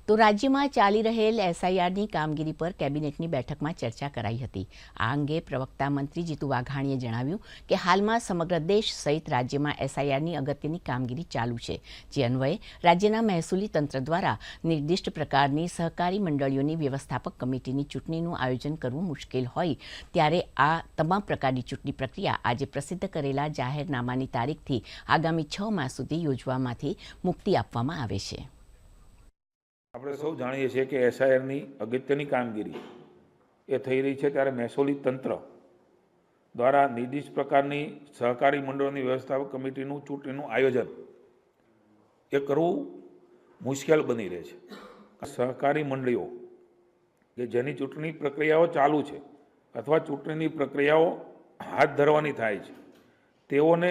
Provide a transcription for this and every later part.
તો રાજ્યમાં ચાલી રહેલ એસઆઈઆરની કામગીરી પર કેબિનેટની બેઠકમાં ચર્ચા કરાઈ હતી। આ અંગે પ્રવક્તા મંત્રી જીતુ વાઘાણીએ જણાવ્યું કે હાલમાં સમગ્ર દેશ સહિત રાજ્યમાં એસઆઈઆરની અગત્યની કામગીરી ચાલુ છે, જે અન્વયે રાજ્યના મહેસૂલી તંત્ર દ્વારા નિર્દિષ્ટ પ્રકારની સહકારી મંડળીઓની વ્યવસ્થાપક કમિટીની ચૂંટણીનું આયોજન કરવું મુશ્કેલ હોય ત્યારે આ તમામ પ્રકારની ચૂંટણી પ્રક્રિયા આજે પ્રસિદ્ધ કરેલા જાહેરનામાની તારીખથી આગામી 6 માસ સુધી યોજવામાંથી મુક્તિ આપવામાં આવે છે। આપણે સૌ જાણીએ છીએ કે એસઆઈઆરની અગત્યની કામગીરી એ થઈ રહી છે ત્યારે મહેસૂલી તંત્ર દ્વારા નિર્દિષ્ટ પ્રકારની સહકારી મંડળોની વ્યવસ્થાપક કમિટીનું ચૂંટણીનું આયોજન એ કરવું મુશ્કેલ બની રહે છે। સહકારી મંડળીઓ કે જેની ચૂંટણી પ્રક્રિયાઓ ચાલુ છે અથવા ચૂંટણીની પ્રક્રિયાઓ હાથ ધરવાની થાય છે તેઓને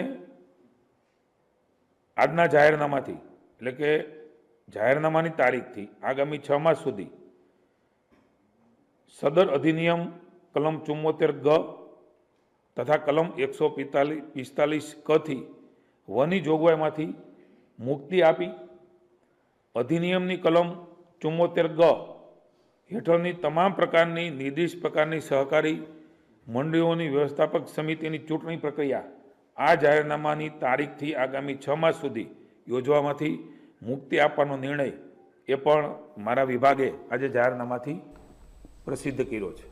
આજના જાહેરનામાથી એટલે કે જાહેરનામાની તારીખથી આગામી 6 માસ સુધી સદર અધિનિયમ કલમ 74 ગ તથા કલમ 145 ક થી વની જોગવાઈમાંથી મુક્તિ આપી અધિનિયમની કલમ 74 ગ હેઠળની તમામ પ્રકારની નિર્દિષ્ટ પ્રકારની સહકારી મંડળીઓની વ્યવસ્થાપક સમિતિની ચૂંટણી પ્રક્રિયા આ જાહેરનામાની તારીખથી આગામી 6 માસ સુધી યોજવામાંથી મુક્તિ આપવાનો નિર્ણય એ પણ મારા વિભાગે આજે જાહેરનામાથી પ્રસિદ્ધ કર્યો છે।